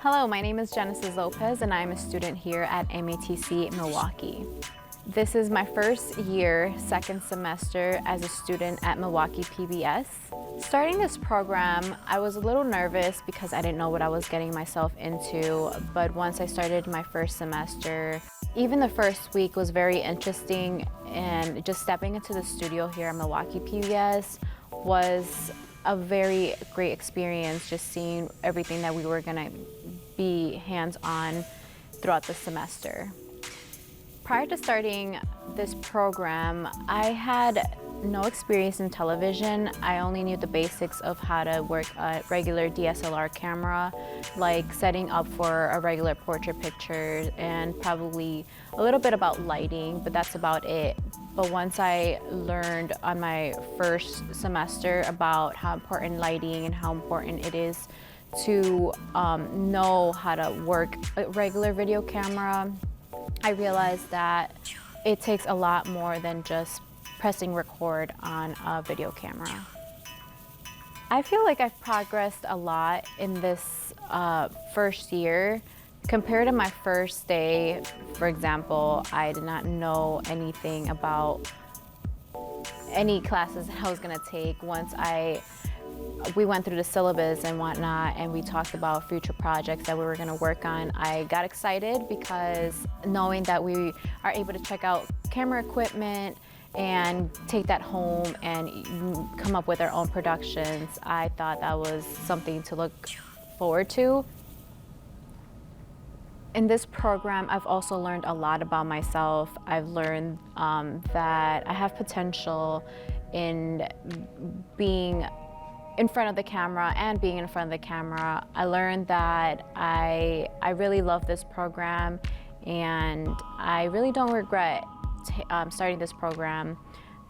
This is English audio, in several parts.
Hello, my name is Genesis Lopez and I'm a student here at MATC Milwaukee. This is my first year, second semester as a student at Milwaukee PBS. Starting this program, I was a little nervous because I didn't know what I was getting myself into, but once I started my first semester, even the first week was very interesting, and just stepping into the studio here at Milwaukee PBS was a very great experience, just seeing everything that we were gonna be hands-on throughout the semester. Prior to starting this program, I had no experience in television. I only knew the basics of how to work a regular DSLR camera, like setting up for a regular portrait picture, and probably a little bit about lighting, but that's about it. But once I learned on my first semester about how important lighting and how important it is to know how to work a regular video camera, I realized that it takes a lot more than just pressing record on a video camera. I feel like I've progressed a lot in this first year. Compared to my first day, for example, I did not know anything about any classes that I was gonna take. Once we went through the syllabus and whatnot, and we talked about future projects that we were gonna work on, I got excited because knowing that we are able to check out camera equipment and take that home and come up with our own productions, I thought that was something to look forward to. In this program, I've also learned a lot about myself. I've learned that I have potential in being in front of the camera and being in front of the camera. I learned that I really love this program, and I really don't regret starting this program,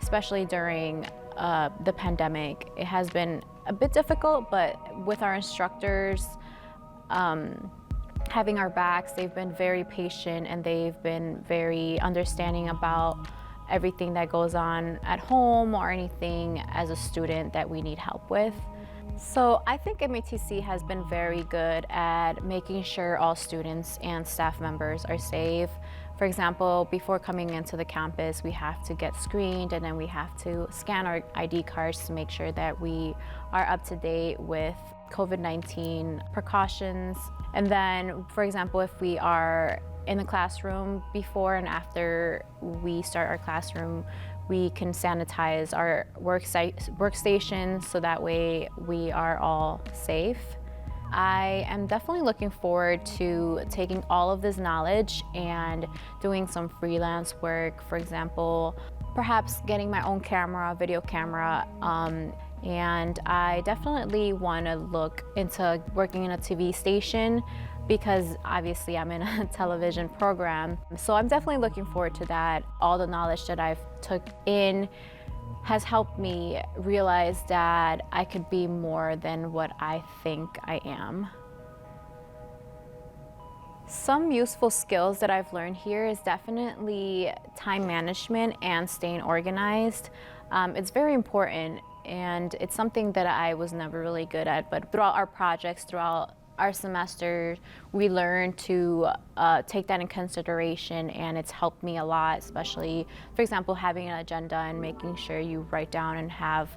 especially during the pandemic. It has been a bit difficult, but with our instructors having our backs, they've been very patient and they've been very understanding about everything that goes on at home or anything as a student that we need help with. So I think MATC has been very good at making sure all students and staff members are safe. For example, before coming into the campus, we have to get screened, and then we have to scan our ID cards to make sure that we are up to date with COVID-19 precautions. And then, for example, if we are in the classroom before and after we start our classroom, we can sanitize our workstations so that way we are all safe. I am definitely looking forward to taking all of this knowledge and doing some freelance work. For example, perhaps getting my own camera, video camera, and I definitely want to look into working in a TV station because obviously I'm in a television program. So I'm definitely looking forward to that. All the knowledge that I've took in has helped me realize that I could be more than what I think I am. Some useful skills that I've learned here is definitely time management and staying organized. It's very important, and it's something that I was never really good at, but throughout our projects, throughout our semester, we learned to take that in consideration, and it's helped me a lot, especially, for example, having an agenda and making sure you write down and have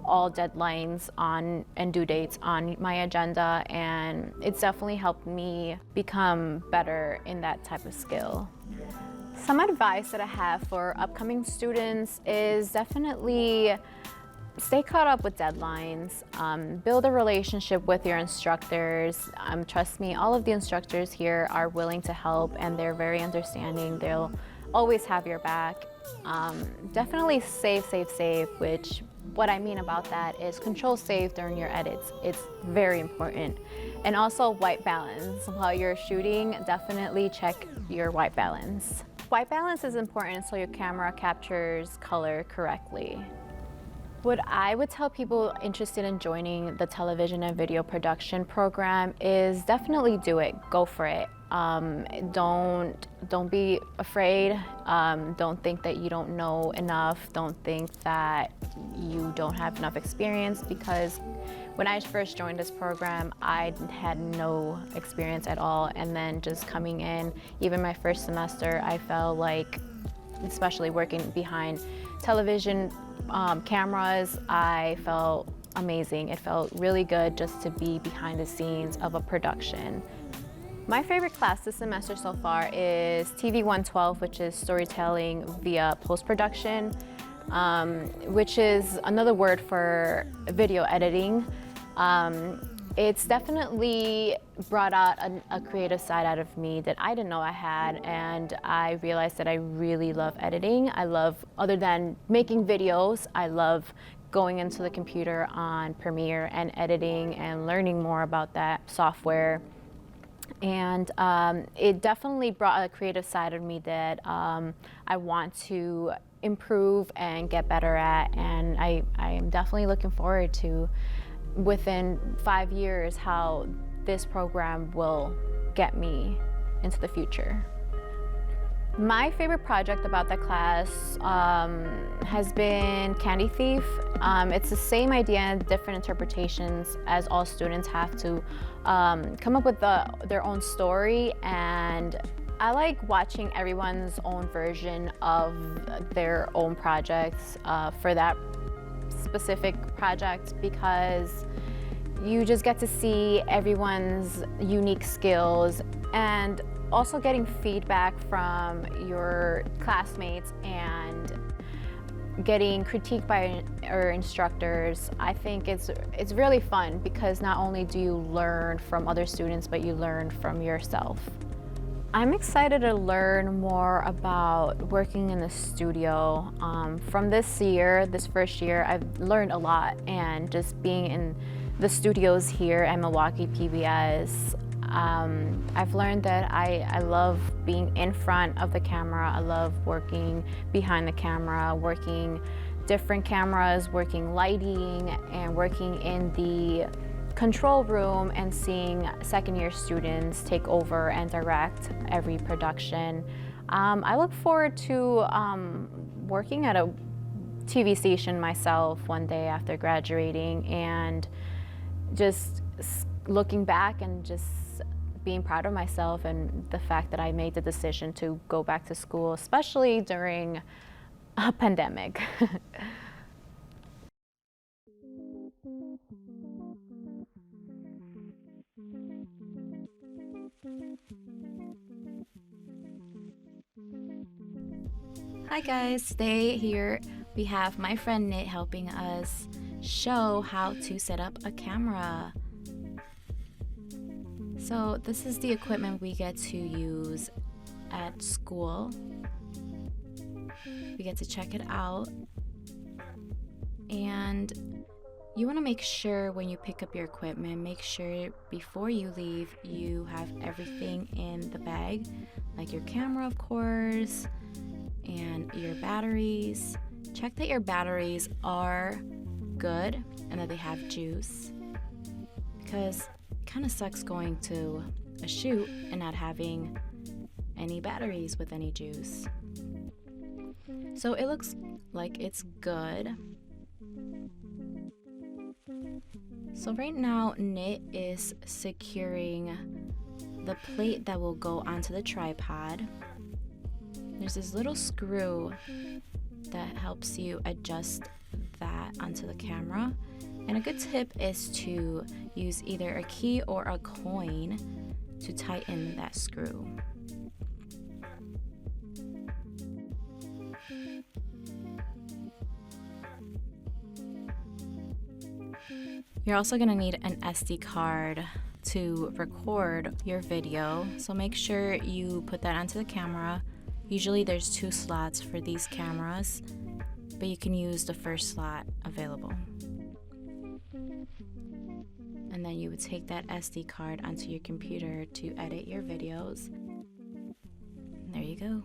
all deadlines on and due dates on my agenda, and it's definitely helped me become better in that type of skill. Some advice that I have for upcoming students is definitely stay caught up with deadlines, build a relationship with your instructors. Trust me, all of the instructors here are willing to help and they're very understanding. They'll always have your back. Definitely save, which What I mean about that is control save during your edits. It's very important. And also white balance. While you're shooting, definitely check your white balance. White balance is important so your camera captures color correctly. What I would tell people interested in joining the television and video production program is definitely do it. Go for it. Don't be afraid. Don't think that you don't know enough. Don't think that you don't have enough experience, because when I first joined this program, I had no experience at all. And then just coming in, even my first semester, I felt like, especially working behind television cameras, I felt amazing. It felt really good just to be behind the scenes of a production. My favorite class this semester so far is TV 112, which is storytelling via post-production, which is another word for video editing. It's definitely brought out a creative side out of me that I didn't know I had, and I realized that I really love editing. I love, other than making videos, I love going into the computer on Premiere and editing and learning more about that software. And it definitely brought a creative side of me that I want to improve and get better at, and I am definitely looking forward to, within 5 years, how this program will get me into the future. My favorite project about that class has been Candy Thief. It's the same idea, different interpretations, as all students have to come up with their own story, and I like watching everyone's own version of their own projects for that specific project, because you just get to see everyone's unique skills, and also getting feedback from your classmates and getting critiqued by our instructors. I think it's really fun, because not only do you learn from other students, but you learn from yourself. I'm excited to learn more about working in the studio. From this first year, I've learned a lot, and just being in the studios here at Milwaukee PBS, I've learned that I love being in front of the camera. I love working behind the camera, working different cameras, working lighting, and working in the control room and seeing second-year students take over and direct every production. I look forward to working at a TV station myself one day after graduating, and just looking back and just being proud of myself and the fact that I made the decision to go back to school, especially during a pandemic. Hi guys, today here we have my friend Nit helping us show how to set up a camera. So this is the equipment we get to use at school. We get to check it out, and you want to make sure when you pick up your equipment, make sure before you leave you have everything in the bag, like your camera of course, and your batteries. Check that your batteries are good and that they have juice, because it kind of sucks going to a shoot and not having any batteries with any juice. So it looks like it's good. So right now Nit is securing the plate that will go onto the tripod. There's this little screw that helps you adjust that onto the camera. And a good tip is to use either a key or a coin to tighten that screw. You're also going to need an SD card to record your video, so make sure you put that onto the camera. Usually there's 2 slots for these cameras, but you can use the first slot available. And then you would take that SD card onto your computer to edit your videos. And there you go.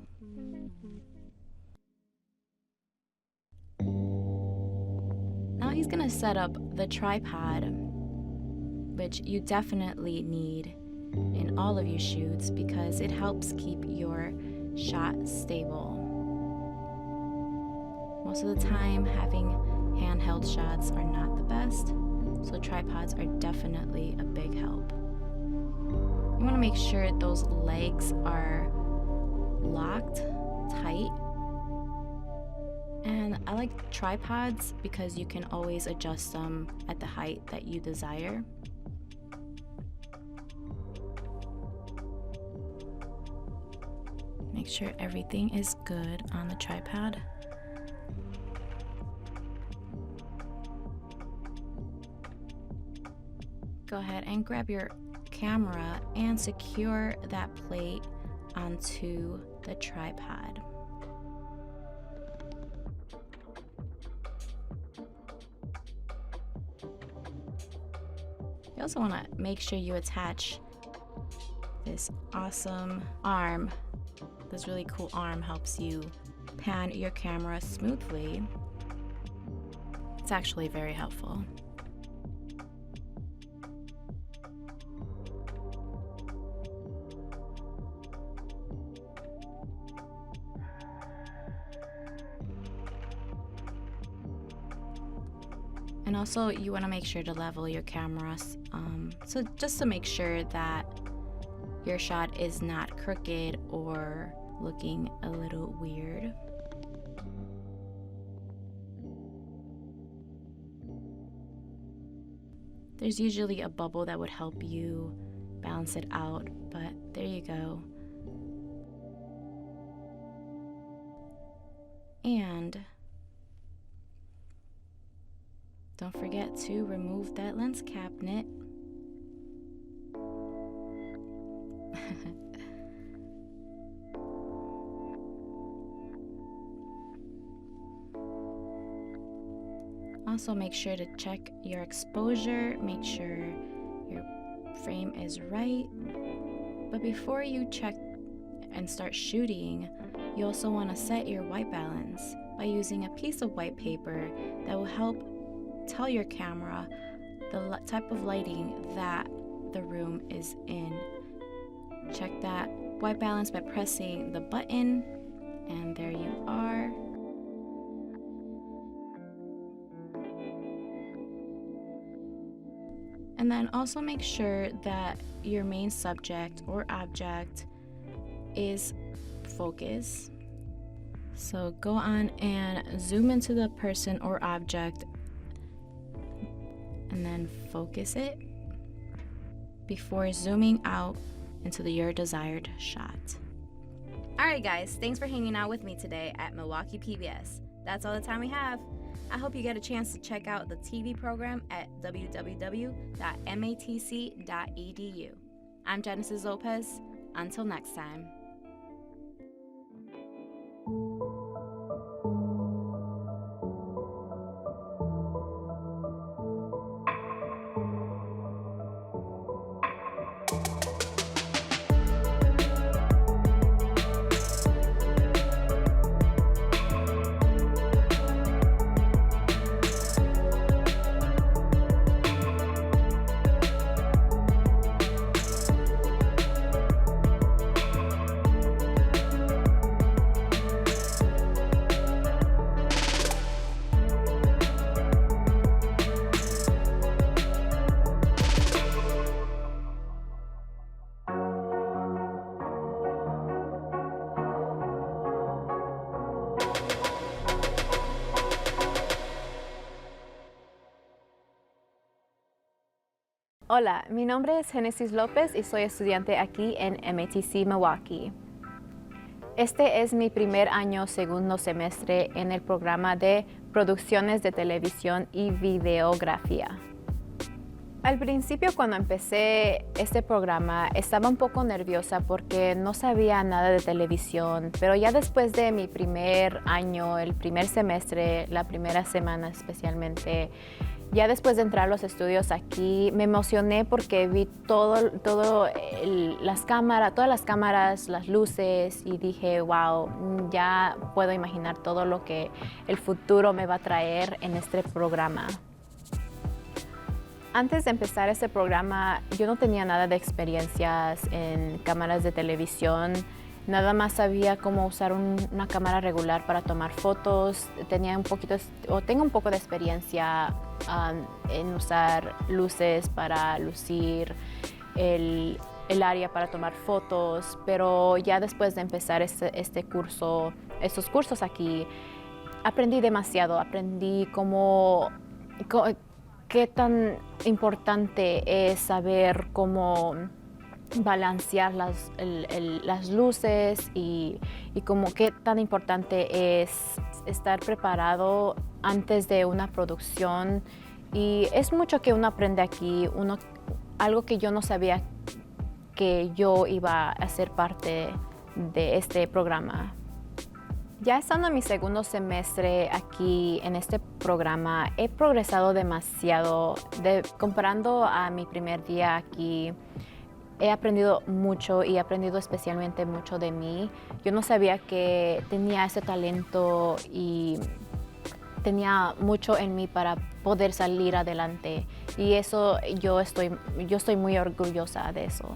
Now he's gonna set up the tripod, which you definitely need in all of your shoots because it helps keep your shot stable. Most of the time, having handheld shots are not the best, so tripods are definitely a big help. You want to make sure those legs are locked tight. And I like tripods because you can always adjust them at the height that you desire. Make sure everything is good on the tripod. Go ahead and grab your camera and secure that plate onto the tripod. You also want to make sure you attach this awesome arm. This really cool arm helps you pan your camera smoothly. It's actually very helpful. And also you want to make sure to level your cameras, so just to make sure that your shot is not crooked or looking a little weird. There's usually a bubble that would help you balance it out, but there you go. And don't forget to remove that lens cabinet. Also make sure to check your exposure, make sure your frame is right. But before you check and start shooting, you also want to set your white balance by using a piece of white paper that will help tell your camera the type of lighting that the room is in. Check that white balance by pressing the button, and there you are. And then also make sure that your main subject or object is focus. So go on and zoom into the person or object and then focus it before zooming out into your desired shot. Alright guys, thanks for hanging out with me today at Milwaukee PBS. That's all the time we have. I hope you get a chance to check out the TV program at www.matc.edu. I'm Genesis Lopez. Until next time. Hola, mi nombre es Genesis López y soy estudiante aquí en MATC Milwaukee. Este es mi primer año segundo semestre en el programa de producciones de televisión y videografía. Al principio, cuando empecé este programa, estaba un poco nerviosa porque no sabía nada de televisión, pero ya después de mi primer año, el primer semestre, la primera semana especialmente, ya después de entrar a los estudios aquí, me emocioné porque vi todas las cámaras, las luces, y dije, wow, ya puedo imaginar todo lo que el futuro me va a traer en este programa. Antes de empezar este programa, yo no tenía nada de experiencias en cámaras de televisión. Nada más sabía cómo usar una cámara regular para tomar fotos. Tengo un poco de experiencia en usar luces para lucir el área para tomar fotos, pero ya después de empezar estos cursos aquí, aprendí demasiado. Aprendí qué tan importante es saber cómo balancear las luces y qué tan importante es estar preparado antes de una producción. Y es mucho que uno aprende aquí, algo que yo no sabía que yo iba a ser parte de este programa. Ya estando en mi segundo semestre aquí en este programa, he progresado demasiado. Comparando a mi primer día aquí, he aprendido mucho y he aprendido especialmente mucho de mí. Yo no sabía que tenía ese talento y tenía mucho en mí para poder salir adelante. Y eso yo estoy muy orgullosa de eso.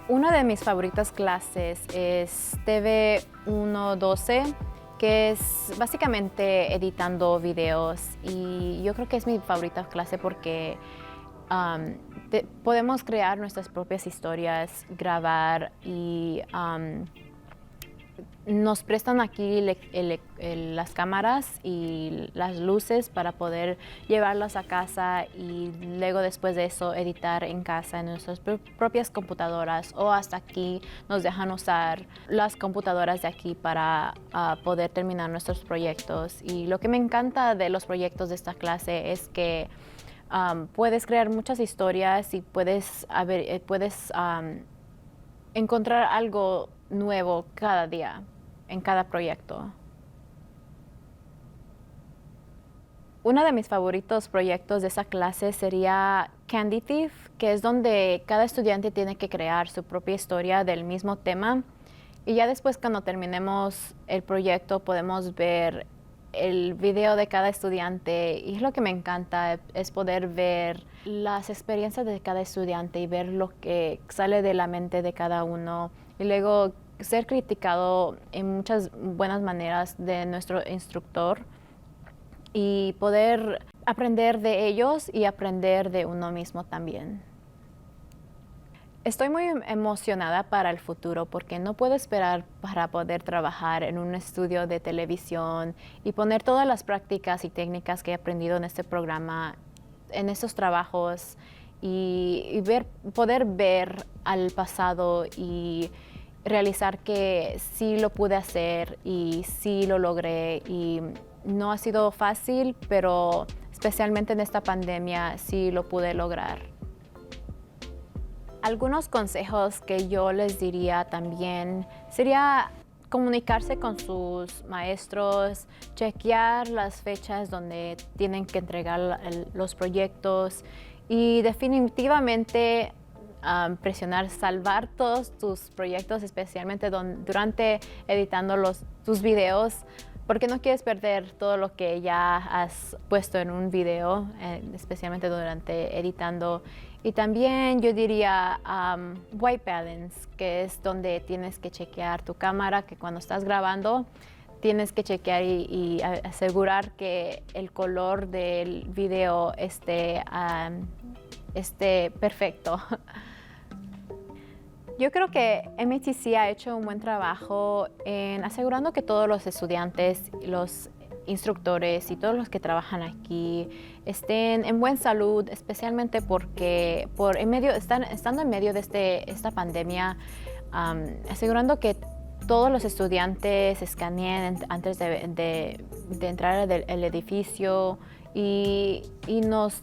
Una de mis favoritas clases es TV 112, que es básicamente editando videos, y yo creo que es mi favorita clase porque podemos crear nuestras propias historias, grabar, y nos prestan aquí las cámaras y las luces para poder llevarlas a casa y luego después de eso editar en casa en nuestras propias computadoras, o hasta aquí nos dejan usar las computadoras de aquí para poder terminar nuestros proyectos. Y lo que me encanta de los proyectos de esta clase es que puedes crear muchas historias y puedes encontrar algo nuevo cada día en cada proyecto. Uno de mis favoritos proyectos de esa clase sería Candy Thief, que es donde cada estudiante tiene que crear su propia historia del mismo tema, y ya después, cuando terminemos el proyecto, podemos ver el video de cada estudiante. Y lo que me encanta es poder ver las experiencias de cada estudiante y ver lo que sale de la mente de cada uno, y luego ser criticado en muchas buenas maneras de nuestro instructor y poder aprender de ellos y aprender de uno mismo también. Estoy muy emocionada para el futuro porque no puedo esperar para poder trabajar en un estudio de televisión y poner todas las prácticas y técnicas que he aprendido en este programa en estos trabajos, y poder ver al pasado y realizar que sí lo pude hacer y sí lo logré. Y no ha sido fácil, pero especialmente en esta pandemia sí lo pude lograr. Algunos consejos que yo les diría también sería comunicarse con sus maestros, chequear las fechas donde tienen que entregar los proyectos, y definitivamente presionar salvar todos tus proyectos, especialmente durante editando tus videos, porque no quieres perder todo lo que ya has puesto en un video, especialmente durante editando. Y también yo diría white balance, que es donde tienes que chequear tu cámara, que cuando estás grabando tienes que chequear y asegurar que el color del video esté perfecto. Yo creo que MTC ha hecho un buen trabajo en asegurando que todos los estudiantes, los instructores y todos los que trabajan aquí estén en buena salud, especialmente porque estando en medio de esta pandemia, asegurando que todos los estudiantes escaneen antes de entrar al edificio, y nos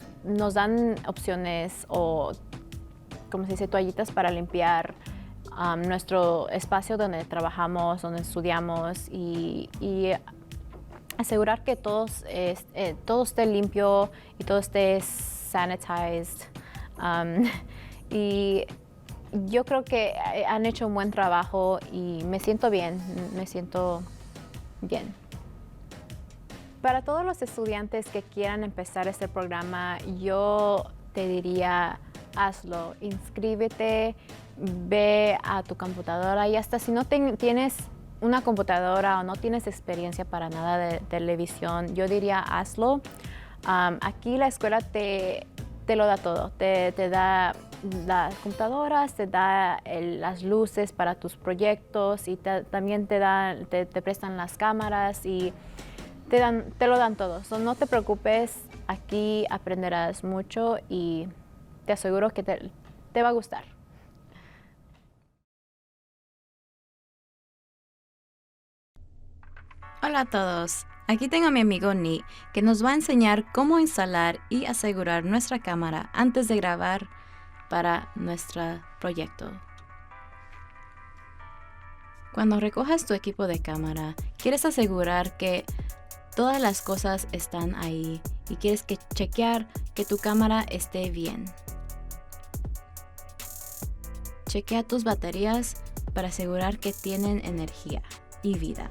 dan opciones o, como se dice, toallitas para limpiar nuestro espacio donde trabajamos, donde estudiamos y asegurar que todo esté limpio y todo esté sanitized. Y yo creo que han hecho un buen trabajo y me siento bien. Para todos los estudiantes que quieran empezar este programa, yo te diría, hazlo, inscríbete, ve a tu computadora y hasta si no tienes una computadora o no tienes experiencia para nada de televisión, yo diría hazlo. Aquí la escuela te lo da todo, te da las computadoras, te da las luces para tus proyectos y también te prestan las cámaras y te lo dan todo. So, no te preocupes, aquí aprenderás mucho y te aseguro que te va a gustar. Hola a todos, aquí tengo a mi amigo Nick que nos va a enseñar cómo instalar y asegurar nuestra cámara antes de grabar para nuestro proyecto. Cuando recojas tu equipo de cámara, quieres asegurar que todas las cosas están ahí y quieres chequear que tu cámara esté bien. Chequea tus baterías para asegurar que tienen energía y vida.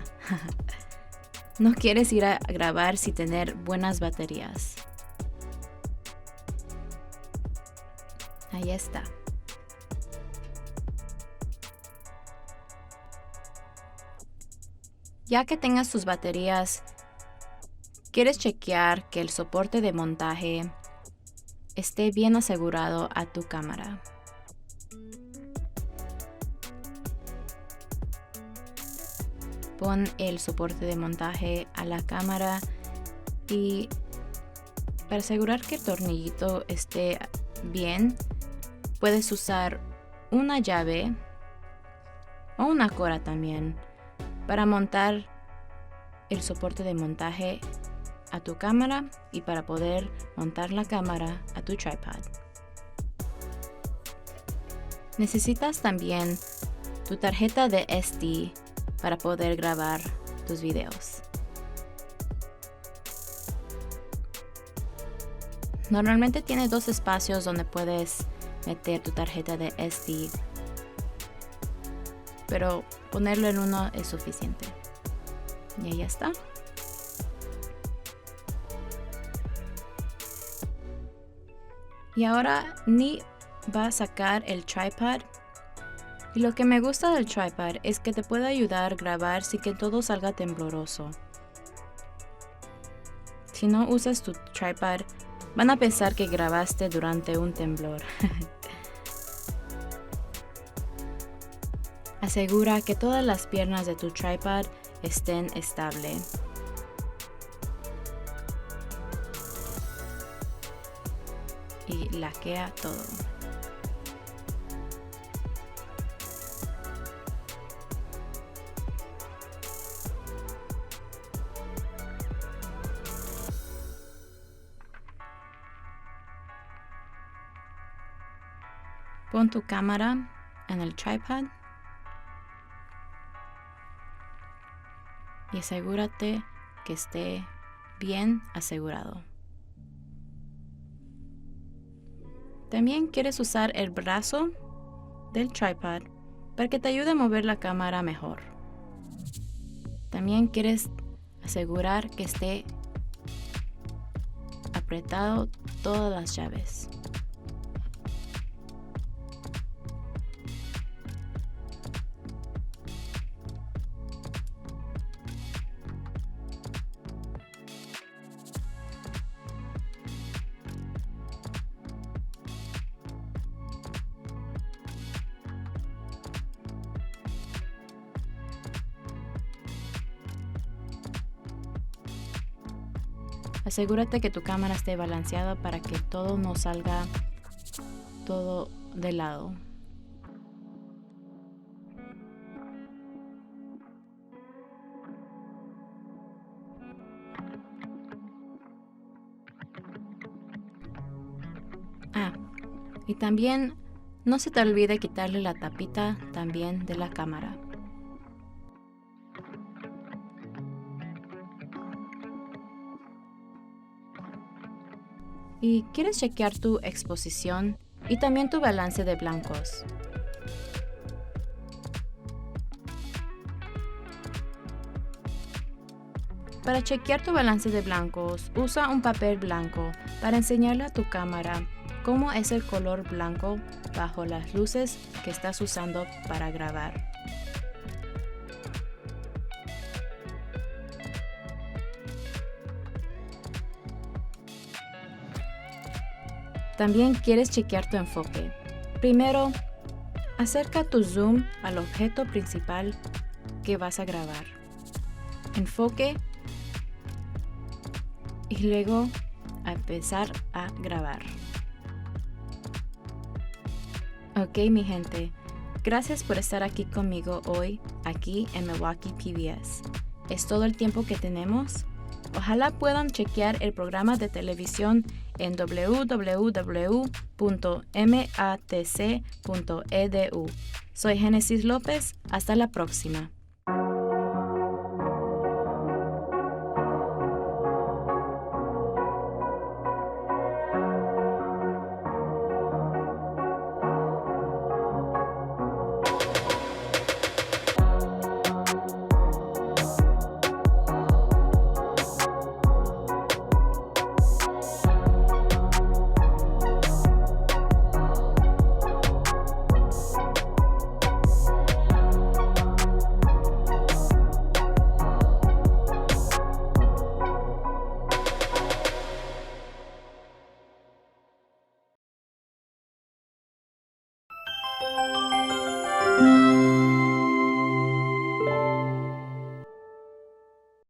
No quieres ir a grabar sin tener buenas baterías. Ahí está. Ya que tengas tus baterías, quieres chequear que el soporte de montaje esté bien asegurado a tu cámara. Pon el soporte de montaje a la cámara y para asegurar que el tornillito esté bien, puedes usar una llave o una cora también para montar el soporte de montaje a tu cámara y para poder montar la cámara a tu tripod. Necesitas también tu tarjeta de SD para poder grabar tus videos. Normalmente tiene 2 espacios donde puedes meter tu tarjeta de SD, pero ponerlo en uno es suficiente. Y ahí está. Y ahora Ni va a sacar el tripod. Y lo que me gusta del tripod es que te puede ayudar a grabar sin que todo salga tembloroso. Si no usas tu tripod, van a pensar que grabaste durante un temblor. Asegura que todas las piernas de tu tripod estén estables. Y laquea todo. Pon tu cámara en el tripod y asegúrate que esté bien asegurado. También quieres usar el brazo del tripod para que te ayude a mover la cámara mejor. También quieres asegurar que esté apretado todas las llaves. Asegúrate que tu cámara esté balanceada para que todo no salga todo de lado. Y también no se te olvide quitarle la tapita también de la cámara. Y quieres chequear tu exposición y también tu balance de blancos. Para chequear tu balance de blancos, usa un papel blanco para enseñarle a tu cámara cómo es el color blanco bajo las luces que estás usando para grabar. También quieres chequear tu enfoque. Primero, acerca tu zoom al objeto principal que vas a grabar. Enfoque y luego a empezar a grabar. Ok, mi gente, gracias por estar aquí conmigo hoy, aquí en Milwaukee PBS. Es todo el tiempo que tenemos. Ojalá puedan chequear el programa de televisión en www.matc.edu. Soy Génesis López. Hasta la próxima.